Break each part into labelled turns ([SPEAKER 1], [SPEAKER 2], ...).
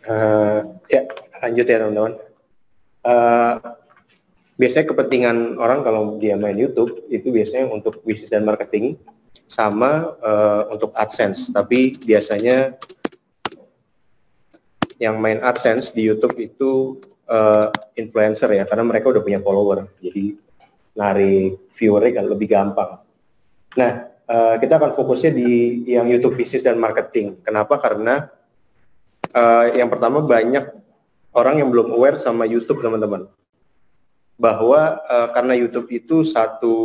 [SPEAKER 1] Ya, lanjut ya teman-teman. Biasanya kepentingan orang kalau dia main YouTube itu biasanya untuk bisnis dan marketing sama untuk AdSense. Tapi biasanya yang main AdSense di YouTube itu influencer ya, karena mereka udah punya follower, jadi narik viewernya kan lebih gampang. Nah, kita akan fokusnya di yang YouTube bisnis dan marketing. Kenapa? Karena yang pertama banyak orang yang belum aware sama YouTube teman-teman, bahwa karena YouTube itu satu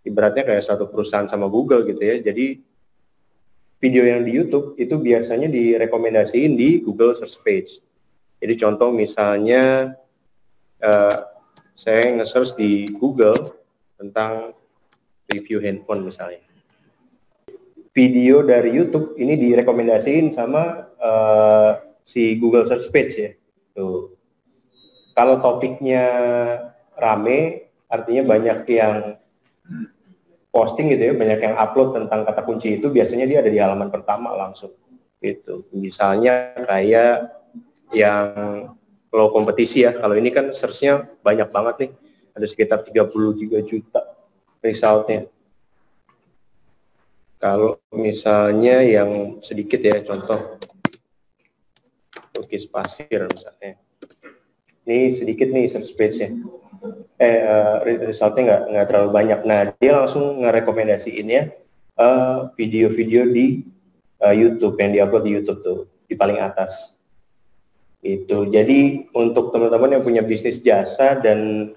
[SPEAKER 1] ibaratnya kayak satu perusahaan sama Google gitu ya, jadi video yang di YouTube itu biasanya direkomendasiin di Google Search Page. Jadi contoh misalnya saya nge-search di Google tentang review handphone misalnya. Video dari YouTube ini direkomendasiin sama si Google Search Page ya. Tuh. Kalau topiknya rame, artinya banyak yang posting gitu ya, banyak yang upload tentang kata kunci itu, biasanya dia ada di halaman pertama langsung. Gitu. Misalnya kayak yang low kompetisi ya, kalau ini kan search-nya banyak banget nih, ada sekitar 33 juta resultnya. Kalau misalnya yang sedikit ya, contoh lukis pasir misalnya, ini sedikit nih search page-nya, resultnya nggak terlalu banyak. Nah, dia langsung ngerekomendasiinnya video-video di YouTube yang diupload di YouTube tuh di paling atas. Itu. Jadi untuk teman-teman yang punya bisnis jasa dan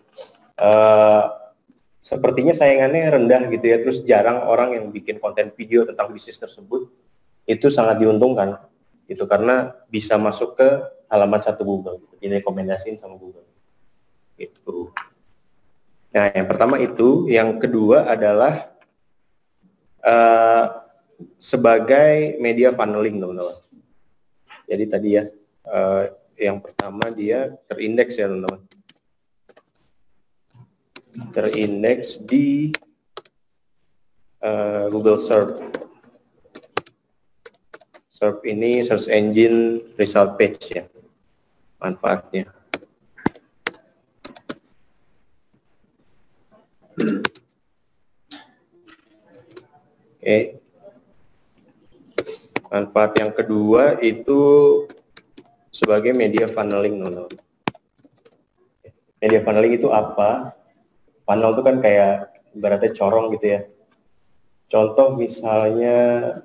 [SPEAKER 1] sepertinya saingannya rendah gitu ya, terus jarang orang yang bikin konten video tentang bisnis tersebut, itu sangat diuntungkan itu karena bisa masuk ke halaman satu Google, direkomendasiin sama Google. Itu. Nah, yang pertama itu, yang kedua adalah sebagai media funneling teman-teman. Jadi tadi ya, yang pertama dia terindeks ya teman-teman. Terindeks di Google Search. Search ini search engine result page ya, manfaatnya. Oke. Manfaat yang kedua itu sebagai media funneling teman-teman. Media funneling itu apa? Funnel itu kan kayak ibaratnya corong gitu ya. Contoh misalnya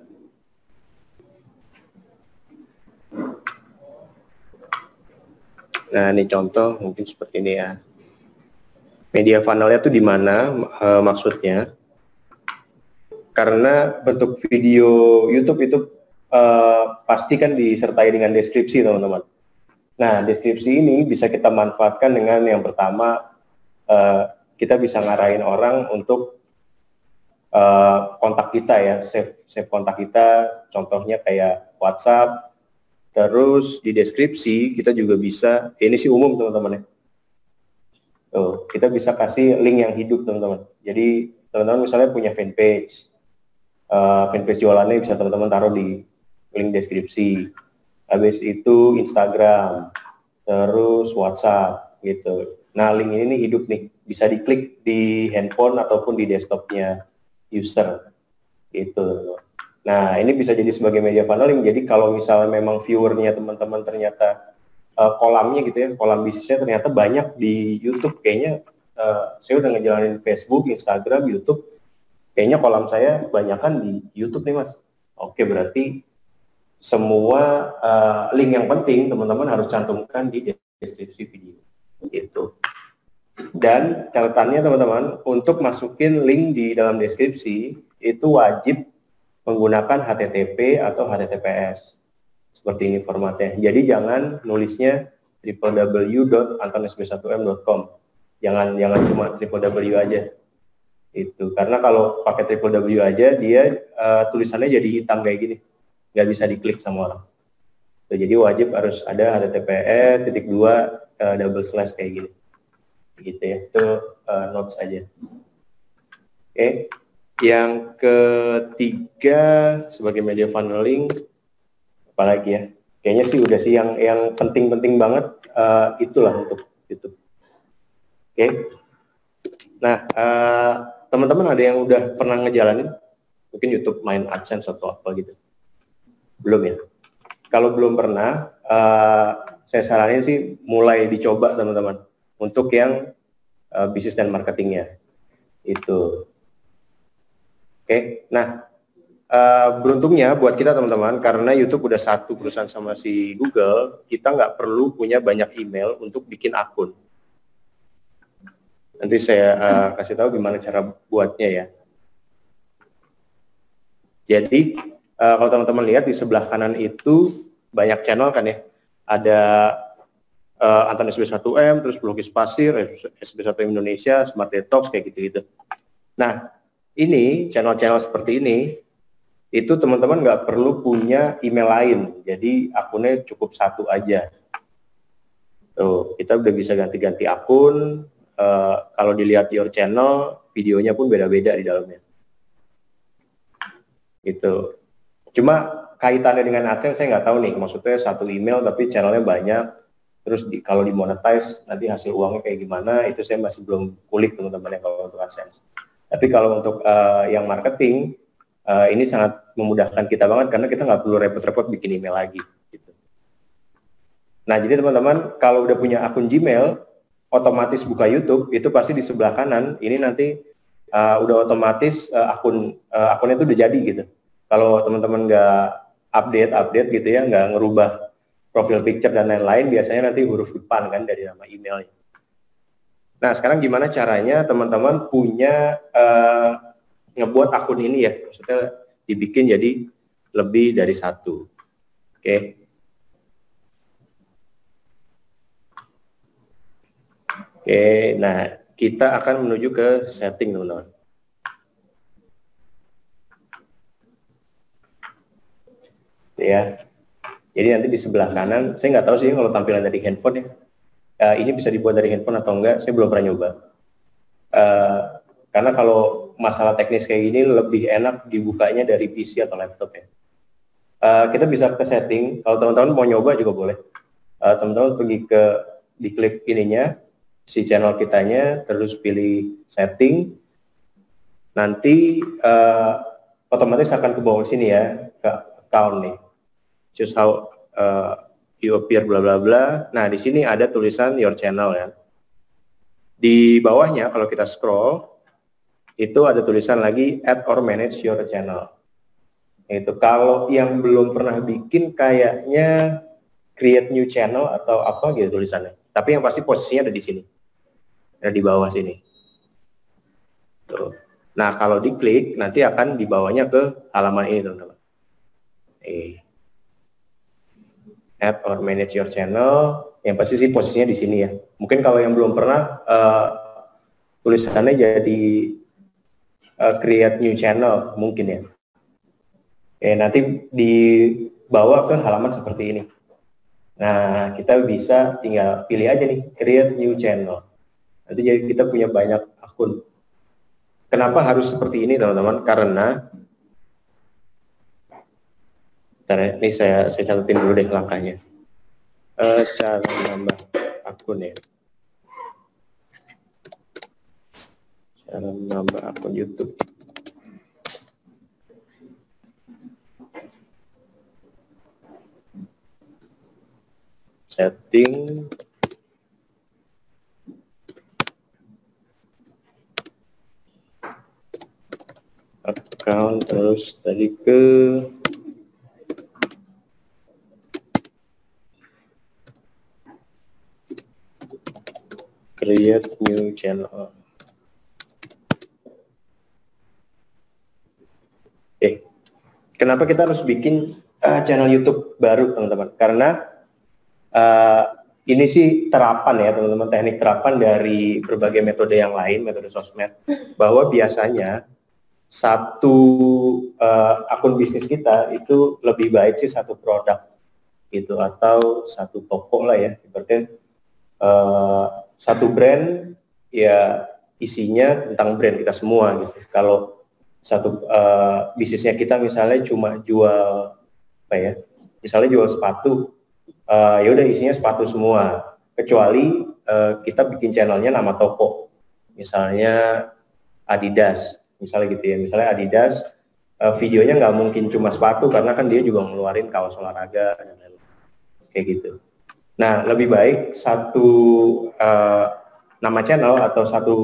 [SPEAKER 1] nah ini contoh mungkin seperti ini ya. Media funnelnya itu di mana maksudnya? Karena bentuk video YouTube itu pasti kan disertai dengan deskripsi teman-teman. Nah, deskripsi ini bisa kita manfaatkan dengan yang pertama, kita bisa ngarahin orang untuk kontak kita ya, save kontak kita, contohnya kayak WhatsApp. Terus di deskripsi kita juga bisa, ini sih umum teman-teman ya. Tuh, kita bisa kasih link yang hidup teman-teman. Jadi teman-teman misalnya punya fanpage, fanpage jualannya bisa teman-teman taruh di link deskripsi. Habis itu Instagram, terus WhatsApp gitu. Nah, link ini nih hidup nih, bisa diklik di handphone ataupun di desktopnya user gitu. Nah, ini bisa jadi sebagai media funneling. Jadi kalau misalnya memang viewernya teman-teman ternyata kolamnya gitu ya, kolam bisnisnya ternyata banyak di YouTube, kayaknya saya udah ngejalanin Facebook, Instagram, YouTube, kayaknya kolam saya kebanyakan di YouTube nih mas. Oke, berarti semua link yang penting teman-teman harus cantumkan di deskripsi video gitu. Dan catatannya teman-teman, untuk masukin link di dalam deskripsi itu wajib menggunakan HTTP atau HTTPS. Seperti ini formatnya. Jadi jangan nulisnya www.antoniusb1m.com. Jangan cuma www aja. Itu karena kalau pakai www aja dia tulisannya jadi hitam kayak gini. Nggak bisa diklik sama orang. Jadi wajib harus ada HTTPS double slash kayak gini. Gitu ya. Itu notes aja. Oke. Yang ketiga sebagai media funneling apalagi ya. Kayaknya sih udah sih yang penting-penting banget itulah untuk YouTube. Oke. Nah, teman-teman ada yang udah pernah ngejalanin mungkin YouTube main AdSense atau apa gitu? Belum ya? Kalau belum pernah, saya saranin sih mulai dicoba teman-teman untuk yang bisnis dan marketingnya itu. Oke. Nah, beruntungnya buat kita teman-teman, karena YouTube udah satu perusahaan sama si Google, kita nggak perlu punya banyak email untuk bikin akun. Nanti saya kasih tahu gimana cara buatnya ya. Jadi kalau teman-teman lihat di sebelah kanan itu banyak channel kan ya. Ada Anton SB1M, terus Blogis Pasir, SB1M Indonesia, Smart Detox, kayak gitu-gitu. Nah, ini channel-channel seperti ini itu teman-teman nggak perlu punya email lain, jadi akunnya cukup satu aja. Tuh, kita udah bisa ganti-ganti akun. Kalau dilihat your channel, videonya pun beda-beda di dalamnya. Gitu. Cuma kaitannya dengan AdSense saya nggak tahu nih, maksudnya satu email tapi channelnya banyak, terus kalau dimonetize nanti hasil uangnya kayak gimana, itu saya masih belum kulik teman-teman ya kalau untuk AdSense. Tapi kalau untuk yang marketing, ini sangat memudahkan kita banget karena kita nggak perlu repot-repot bikin email lagi. Gitu. Nah, jadi teman-teman kalau udah punya akun Gmail, otomatis buka YouTube, itu pasti di sebelah kanan, ini nanti udah otomatis akunnya itu udah jadi gitu. Kalau teman-teman nggak update gitu ya, nggak ngerubah profil picture dan lain-lain, biasanya nanti huruf depan kan dari nama emailnya. Nah, sekarang gimana caranya teman-teman punya ngebuat akun ini ya, maksudnya dibikin jadi lebih dari satu. Oke. Oke, nah kita akan menuju ke setting teman-teman. Ya, jadi nanti di sebelah kanan, saya nggak tahu sih kalau tampilan dari handphone ya, ini bisa dibuat dari handphone atau enggak, saya belum pernah nyoba. Karena kalau masalah teknis kayak gini lebih enak dibukanya dari PC atau laptop ya. Kita bisa ke setting, kalau teman-teman mau nyoba juga boleh. Teman-teman pergi ke, diklik ininya, si channel kitanya, terus pilih setting, nanti otomatis akan ke bawah sini ya, ke account nih. Choose how you appear bla bla bla. Nah, di sini ada tulisan your channel ya. Di bawahnya kalau kita scroll itu ada tulisan lagi add or manage your channel. Itu kalau yang belum pernah bikin kayaknya create new channel atau apa gitu tulisannya. Tapi yang pasti posisinya ada di sini. Ada di bawah sini. Tuh. Nah, kalau diklik nanti akan dibawanya ke halaman ini, teman-teman. Add or manage your channel, yang pasti sih posisinya di sini ya. Mungkin kalau yang belum pernah tulisannya jadi create new channel mungkin ya. Nanti dibawa ke halaman seperti ini. Nah, kita bisa tinggal pilih aja nih create new channel. Nanti jadi kita punya banyak akun. Kenapa harus seperti ini teman-teman? Karena ini saya catetin dulu deh langkahnya. Cara menambah akun ya. Cara menambah akun YouTube. Setting. Account, terus tadi ke create new channel. Kenapa kita harus bikin channel YouTube baru, teman-teman? Karena ini sih terapan ya, teman-teman, teknik terapan dari berbagai metode yang lain, metode sosmed, bahwa biasanya satu akun bisnis kita itu lebih baik sih satu produk gitu, atau satu toko lah ya, seperti satu brand ya isinya tentang brand kita semua gitu. Kalau satu bisnisnya kita misalnya cuma jual apa ya, Misalnya jual sepatu, ya udah isinya sepatu semua, kecuali kita bikin channelnya nama toko, misalnya Adidas, misalnya gitu ya. Misalnya Adidas, videonya nggak mungkin cuma sepatu karena kan dia juga ngeluarin kaos olahraga dan lain-lain kayak gitu. Nah, lebih baik satu nama channel atau satu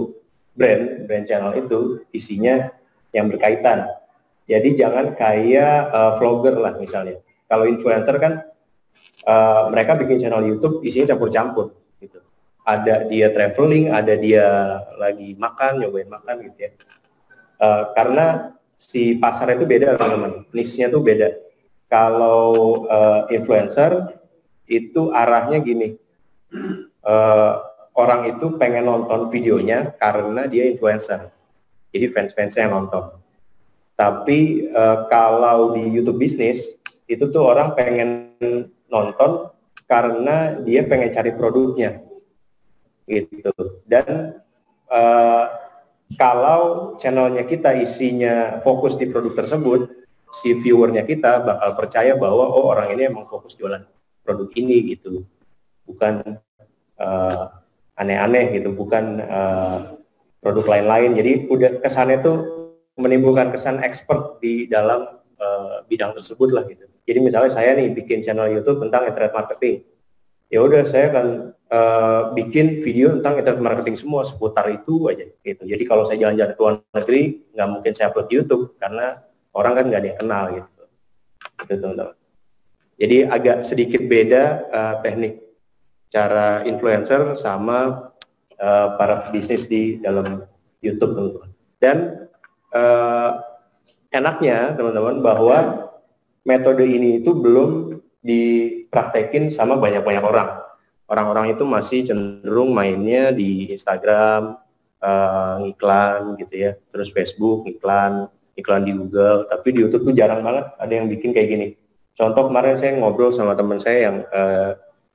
[SPEAKER 1] brand channel itu isinya yang berkaitan. Jadi jangan kayak vlogger lah misalnya. Kalau influencer kan mereka bikin channel YouTube isinya campur-campur gitu. Ada dia traveling, ada dia lagi makan, nyobain makan gitu ya. Karena si pasar itu beda teman-teman, niche-nya tuh beda. Kalau influencer itu arahnya gini, orang itu pengen nonton videonya karena dia influencer, jadi fans-fansnya yang nonton. Tapi kalau di YouTube bisnis itu tuh orang pengen nonton karena dia pengen cari produknya gitu. Dan kalau channelnya kita isinya fokus di produk tersebut, si viewernya kita bakal percaya bahwa oh orang ini emang fokus jualan produk ini gitu, bukan aneh-aneh gitu, bukan produk lain-lain. Jadi udah kesannya tuh menimbulkan kesan expert di dalam bidang tersebut lah gitu. Jadi misalnya saya nih bikin channel YouTube tentang internet marketing, ya udah saya akan bikin video tentang internet marketing semua seputar itu aja gitu. Jadi kalau saya jalan-jalan ke luar negeri nggak mungkin saya upload di YouTube karena orang kan nggak ada yang kenal gitu. Gitu teman-teman. Jadi agak sedikit beda teknik cara influencer sama para bisnis di dalam YouTube teman-teman. Dan enaknya teman-teman bahwa metode ini itu belum dipraktekin sama banyak-banyak orang. Orang-orang itu masih cenderung mainnya di Instagram, ngiklan gitu ya, terus Facebook, iklan di Google, tapi di YouTube tuh jarang banget ada yang bikin kayak gini. Contoh kemarin saya ngobrol sama teman saya yang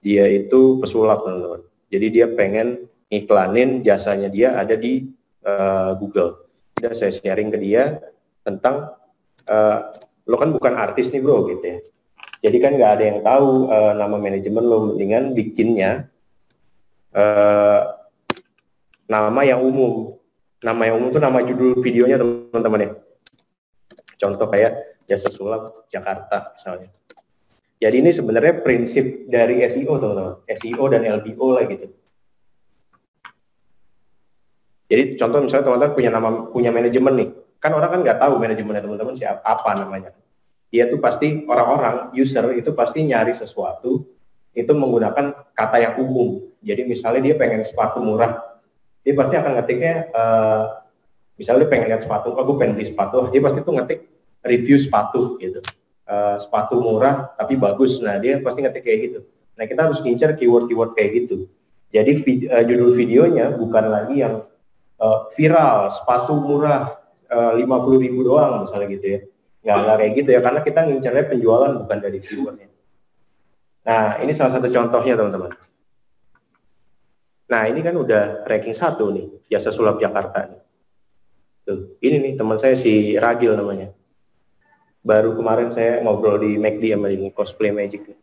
[SPEAKER 1] dia itu pesulap teman-teman. Jadi dia pengen ngiklanin jasanya dia ada di Google. Udah saya sharing ke dia tentang lo kan bukan artis nih bro gitu ya. Jadi kan nggak ada yang tahu nama manajemen lo, mendingan bikinnya nama yang umum. Nama yang umum itu nama judul videonya teman-teman ya. Contoh kayak jasa sulap Jakarta misalnya. Jadi ini sebenarnya prinsip dari SEO teman-teman, SEO dan LBO lah gitu. Jadi contoh misalnya teman-teman punya manajemen nih, kan orang kan nggak tahu manajemennya teman-teman siapa apa namanya. Dia tuh pasti orang-orang user itu pasti nyari sesuatu itu menggunakan kata yang umum. Jadi misalnya dia pengen sepatu murah, dia pasti akan ngetiknya misalnya dia pengen lihat sepatu, aku pengen beli sepatu, dia pasti tuh ngetik review sepatu gitu. Sepatu murah tapi bagus. Nah, dia pasti ngetik kayak gitu. Nah, kita harus ngincar keyword-keyword kayak gitu. Jadi judul videonya bukan lagi yang viral, sepatu murah 50.000 doang misalnya gitu ya. Nggak kayak gitu ya, karena kita ngincarnya penjualan bukan dari viewernya. Nah, ini salah satu contohnya teman-teman. Nah, ini kan udah ranking 1 nih, jasa sulap Jakarta nih. Tuh, ini nih teman saya si Ragil namanya. Baru kemarin saya ngobrol di McD sama ini Cosplay Magic.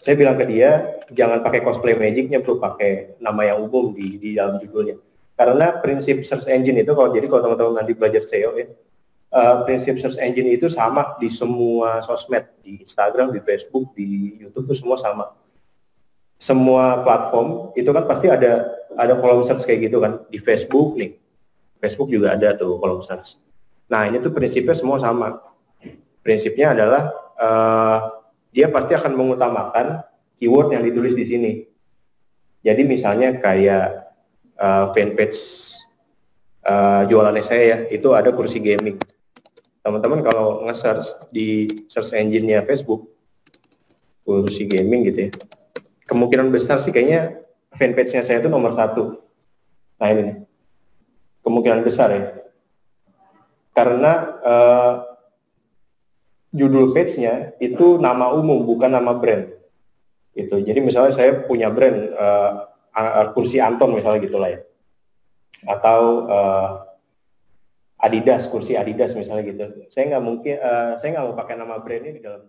[SPEAKER 1] Saya bilang ke dia, jangan pakai Cosplay Magic-nya bro, pakai nama yang umum di dalam judulnya. Karena prinsip search engine itu, kalau teman-teman nanti belajar SEO ya, prinsip search engine itu sama di semua sosmed, di Instagram, di Facebook, di YouTube itu semua sama. Semua platform itu kan pasti ada kolom search kayak gitu kan. Di Facebook nih, Facebook juga ada tuh kolom search. Nah ini tuh prinsipnya semua sama. Prinsipnya adalah dia pasti akan mengutamakan keyword yang ditulis di sini. Jadi misalnya kayak fanpage jualannya saya ya, itu ada kursi gaming. Teman-teman kalau nge-search di search engine-nya Facebook, kursi gaming gitu ya, kemungkinan besar sih kayaknya fanpage-nya saya itu nomor 1. Nah ini, kemungkinan besar ya. Karena judul page-nya itu nama umum, bukan nama brand. Gitu. Jadi misalnya saya punya brand kursi Anton misalnya gitulah ya. Atau Adidas, kursi Adidas misalnya gitu. Saya nggak mau pakai nama brandnya di dalam